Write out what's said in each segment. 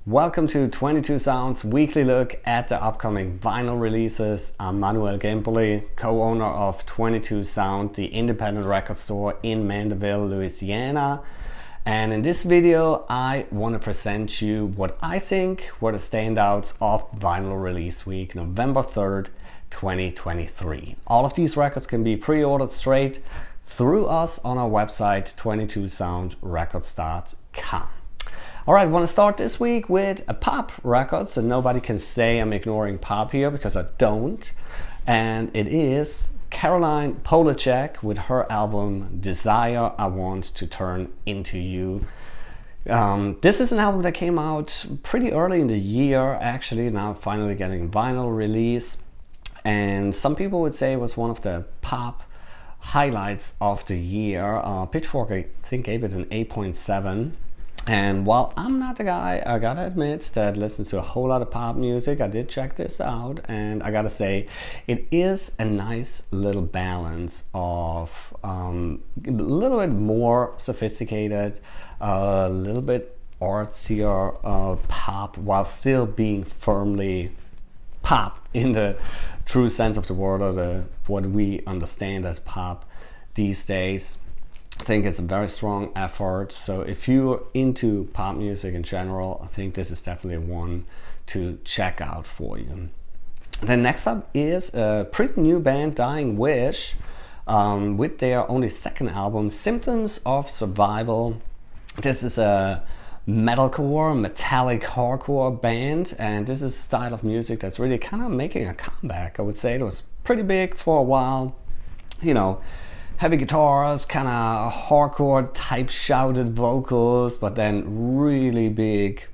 Welcome to 22 Sounds weekly look at the upcoming vinyl releases. I'm Manuel Gamperly, co-owner of 22 Sound, the independent record store in Mandeville, Louisiana. And in this video, I want to present you what I think were the standouts of vinyl release week, November 3rd, 2023. All of these records can be pre-ordered straight through us on our website, 22soundrecords.com. Alright, I want to start this week with a pop record, so nobody can say I'm ignoring pop here because I don't. And it is Caroline Polachek with her album Desire I Want to Turn Into You. This is an album that came out pretty early in the year, actually, now finally getting vinyl release. And some people would say it was one of the pop highlights of the year. Pitchfork, I think, gave it an 8.7. And while I'm not the guy, I gotta admit, that listens to a whole lot of pop music, I did check this out, and I gotta say, it is a nice little balance of a little bit more sophisticated, a little bit artsier pop, while still being firmly pop in the true sense of the word, or what we understand as pop these days. I think it's a very strong effort, so if you're into pop music in general, I think this is definitely one to check out for you. Then next up is a pretty new band, Dying Wish, with their only second album, Symptoms of Survival. This is a metalcore, metallic hardcore band, and this is a style of music that's really kind of making a comeback. I would say it was pretty big for a while, you know, heavy guitars, kind of hardcore type shouted vocals, but then really big,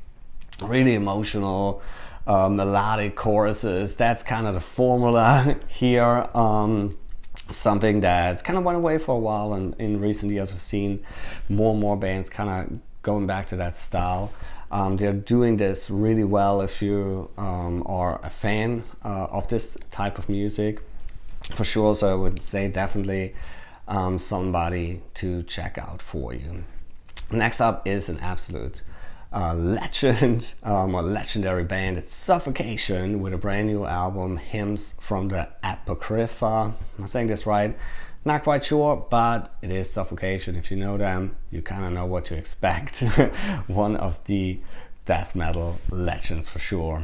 really emotional melodic choruses. That's kind of the formula here. Something that kind of went away for a while, and in recent years we've seen more and more bands kind of going back to that style. They're doing this really well if you are a fan of this type of music, for sure. So I would say definitely somebody to check out for you. Next up is an absolute legend, or legendary band. It's Suffocation with a brand new album, Hymns from the Apocrypha. Am I saying this right? Not quite sure, but it is Suffocation. If you know them, you kind of know what to expect. One of the death metal legends for sure.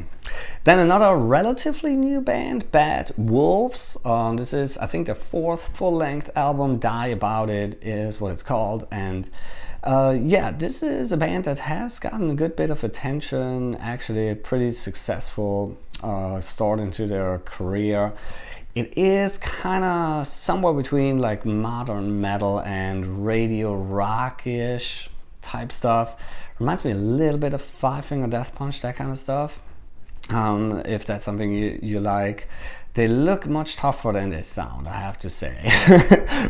Then another relatively new band, Bad Wolves. This is, I think, their fourth full-length album. Die About It is what it's called. And yeah, this is a band that has gotten a good bit of attention. Actually, a pretty successful start into their career. It is kind of somewhere between like modern metal and radio rock-ish type stuff. Reminds me a little bit of Five Finger Death Punch, that kind of stuff. If that's something you like. They look much tougher than they sound, I have to say.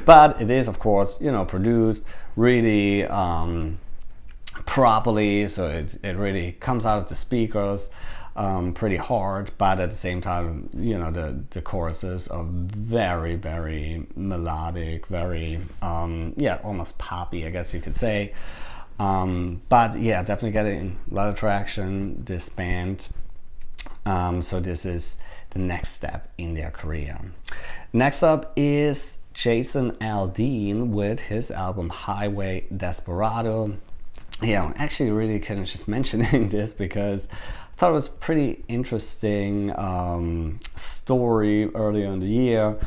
But it is, of course, you know, produced really properly, so it really comes out of the speakers pretty hard, but at the same time, you know, the choruses are very, very melodic, very, yeah, almost poppy, I guess you could say. But yeah, definitely getting a lot of traction, this band. So this is the next step in their career. Next up is Jason Aldean with his album Highway Desperado. Yeah, I'm actually really kind of just mentioning this because I thought it was pretty interesting story earlier in the year.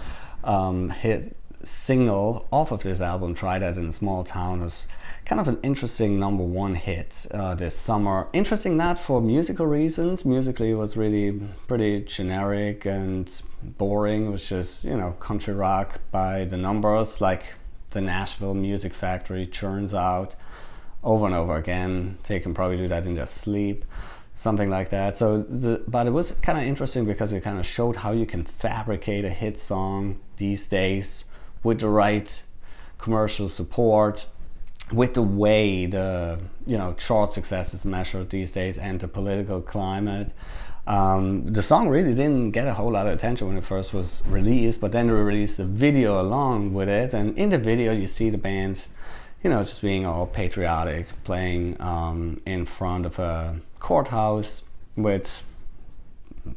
His single off of this album, Try That in a Small Town, was kind of an interesting #1 hit this summer. Interesting not for musical reasons. Musically it was really pretty generic and boring. It was just, you know, country rock by the numbers, like the Nashville Music Factory churns out over and over again. They can probably do that in their sleep, something like that. So but it was kind of interesting because it kind of showed how you can fabricate a hit song these days with the right commercial support, with the way the, you know, chart success is measured these days and the political climate. The song really didn't get a whole lot of attention when it first was released, but then they released a video along with it, and in the video you see the band you know, just being all patriotic, playing in front of a courthouse with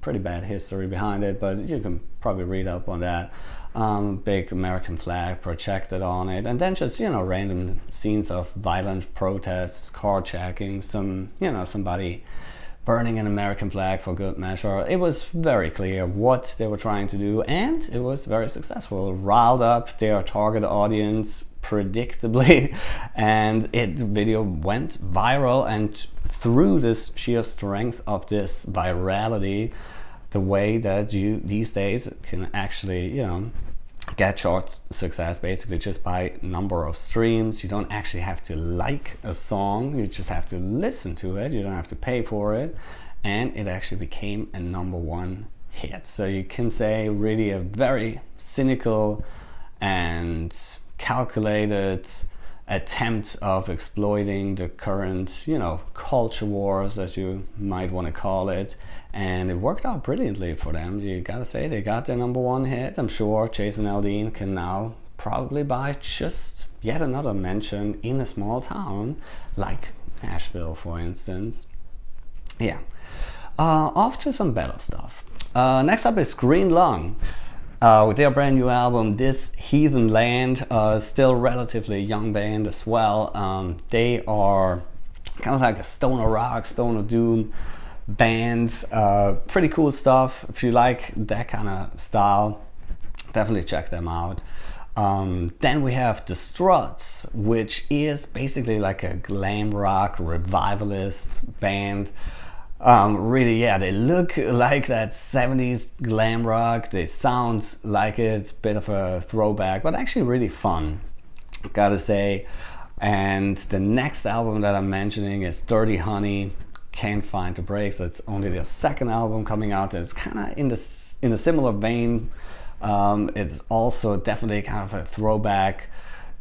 pretty bad history behind it, but you can probably read up on that. Big American flag projected on it, and then just, you know, random scenes of violent protests, carjacking, somebody burning an American flag for good measure. It was very clear what they were trying to do, and it was very successful. Riled up their target audience predictably, and the video went viral. And through this sheer strength of this virality, the way that you these days can actually, you know, get chart success basically just by number of streams. You don't actually have to like a song, you just have to listen to it, you don't have to pay for it, and it actually became a #1 hit. So you can say really a very cynical and calculated attempt of exploiting the current, you know, culture wars, as you might want to call it, and it worked out brilliantly for them. You gotta say, they got their #1 hit. I'm sure Chase and Aldean can now probably buy just yet another mention in a small town like Nashville, for instance. Yeah. Off to some better stuff. Next up is Green Lung. With their brand new album, This Heathen Land, still relatively young band as well. They are kind of like a stoner rock, stoner doom band. Pretty cool stuff. If you like that kind of style, definitely check them out. Then we have the Struts, which is basically like a glam rock revivalist band. Really, yeah, they look like that 70s glam rock. They sound like it's a bit of a throwback, but actually really fun, gotta say. And the next album that I'm mentioning is Dirty Honey. Can't Find the Breaks. It's only their second album coming out. It's kind of in a similar vein. It's also definitely kind of a throwback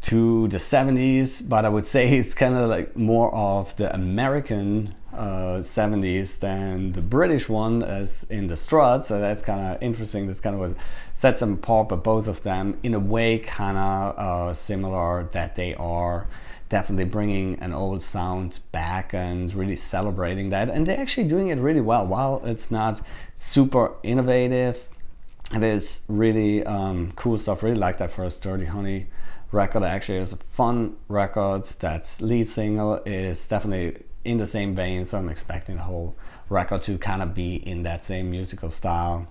to the 70s, but I would say it's kind of like more of the American 70s than the British one, as in the Struts. So that's kind of interesting. That's kind of what sets them apart, but both of them in a way kind of similar, that they are definitely bringing an old sound back and really celebrating that, and they're actually doing it really well. While it's not super innovative, it is really cool stuff. Really like that first Dirty Honey record. Actually, it was a fun record. That lead single is definitely in the same vein, so I'm expecting the whole record to kind of be in that same musical style,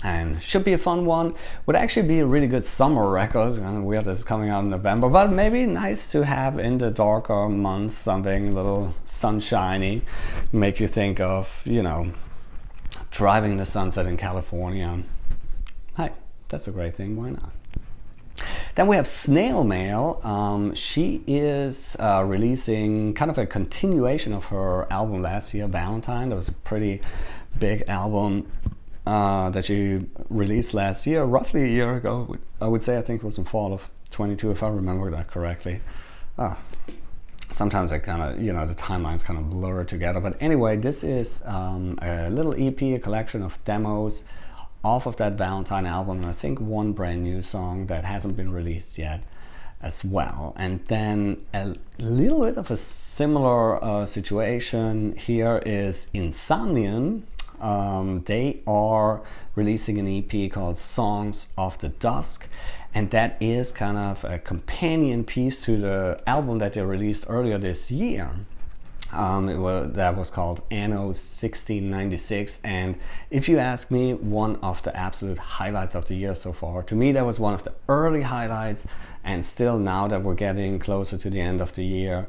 and should be a fun one. Would actually be a really good summer record. It's kind of weird it's coming out in November, but maybe nice to have in the darker months, something a little sunshiny, make you think of, you know, driving the sunset in California. Hi, that's a great thing, why not? Then we have Snail Mail. She is releasing kind of a continuation of her album last year, Valentine. That was a pretty big album that she released last year, roughly a year ago. I would say, I think it was in fall of 22, if I remember that correctly. Sometimes I kind of, you know, the timelines kind of blur together. But anyway, this is a little EP, a collection of demos off of that Valentine album, and I think one brand new song that hasn't been released yet as well. And then a little bit of a similar situation here is Insomnium. They are releasing an EP called Songs of the Dusk, and that is kind of a companion piece to the album that they released earlier this year. That was called Anno 1696, and if you ask me, one of the absolute highlights of the year so far. To me, that was one of the early highlights, and still, now that we're getting closer to the end of the year,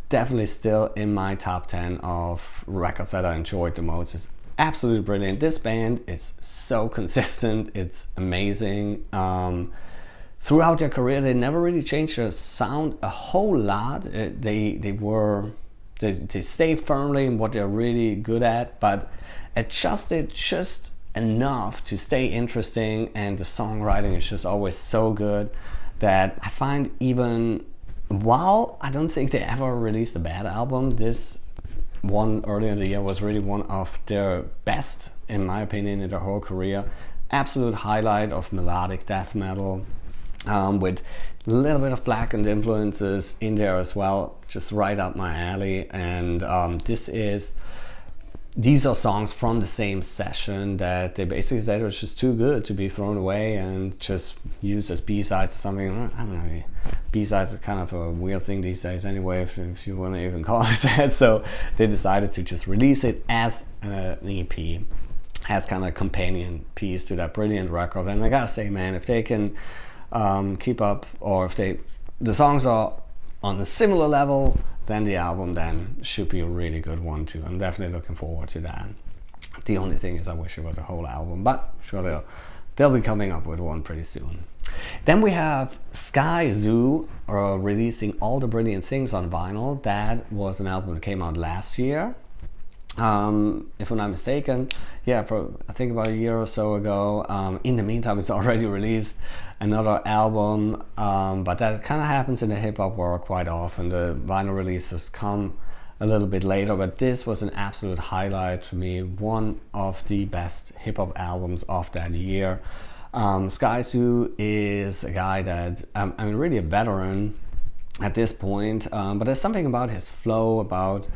definitely still in my top 10 of records that I enjoyed the most. It's absolutely brilliant. This band is so consistent, it's amazing. Throughout their career, they never really changed their sound a whole lot. They stay firmly in what they're really good at, but adjusted just enough to stay interesting, and the songwriting is just always so good that I find, even while I don't think they ever released a bad album, this one earlier in the year was really one of their best, in my opinion, in their whole career. Absolute highlight of melodic death metal. with a little bit of blackened influences in there as well, just right up my alley. And these are songs from the same session that they basically said it was just too good to be thrown away and just used as B-sides or something. I don't know, B-sides are kind of a weird thing these days anyway, if you want to even call it that. So they decided to just release it as an EP, as kind of a companion piece to that brilliant record. And I gotta say, man, if they can keep up, or if the songs are on a similar level, then the album then should be a really good one too. I'm definitely looking forward to that. The only thing is I wish it was a whole album, but sure they'll be coming up with one pretty soon. Then we have Skyzoo releasing All the Brilliant Things on vinyl. That was an album that came out last year, if I'm not mistaken. Yeah, I think about a year or so ago. In the meantime, it's already released another album, but that kind of happens in the hip-hop world quite often. The vinyl releases come a little bit later, but this was an absolute highlight for me. One of the best hip-hop albums of that year. Skyzoo is a guy that, I mean, really a veteran at this point, but there's something about his flow, about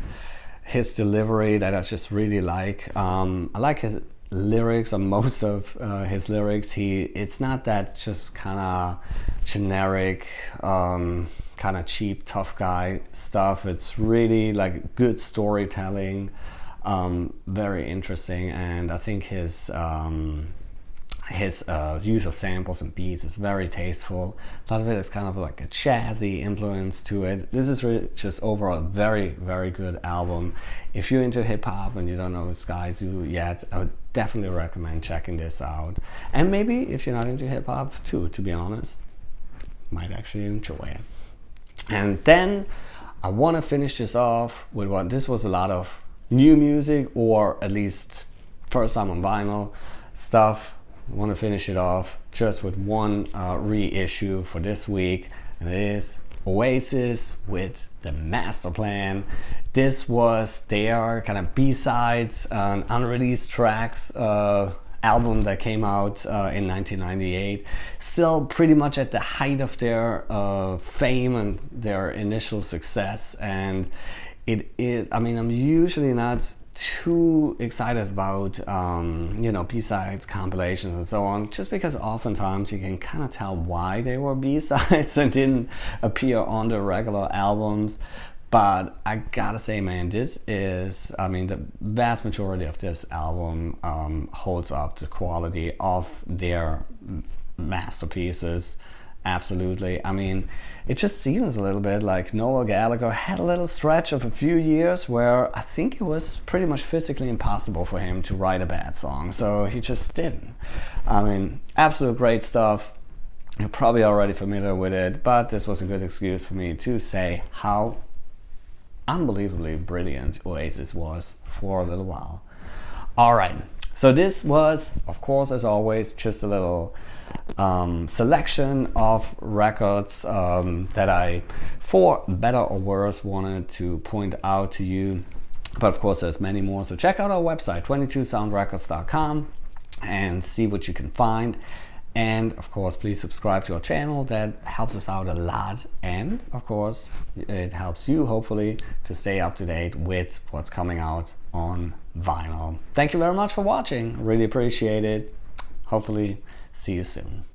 his delivery that I just really like. I like his lyrics, or most of his lyrics. It's not that just kind of generic, kind of cheap tough guy stuff. It's really like good storytelling, very interesting, and I think his use of samples and beats is very tasteful. A lot of it is kind of like a jazzy influence to it. This is really just overall a very, very good album. If you're into hip-hop and you don't know Skyzoo yet, I would definitely recommend checking this out. And maybe if you're not into hip-hop too, to be honest, might actually enjoy it. And then I want to finish this off with what this was a lot of new music, or at least first time on vinyl stuff. I want to finish it off just with one reissue for this week, and it is Oasis with the Masterplan. This was their kind of B-sides and unreleased tracks album that came out in 1998. Still pretty much at the height of their fame and their initial success, and it is, I mean, I'm usually not too excited about B-sides, compilations and so on, just because oftentimes you can kind of tell why they were B-sides and didn't appear on the regular albums. But I gotta say, man, this is, I mean, the vast majority of this album holds up the quality of their masterpieces. Absolutely. I mean, it just seems a little bit like Noel Gallagher had a little stretch of a few years where I think it was pretty much physically impossible for him to write a bad song, so he just didn't. I mean, absolute great stuff. You're probably already familiar with it, but this was a good excuse for me to say how unbelievably brilliant Oasis was for a little while. All right. So this was, of course, as always, just a little selection of records that I, for better or worse, wanted to point out to you. But of course, there's many more. So check out our website, 22soundrecords.com, and see what you can find. And of course, please subscribe to our channel. That helps us out a lot. And of course, it helps you, hopefully, to stay up to date with what's coming out on vinyl. Thank you very much for watching. Really appreciate it. Hopefully, see you soon.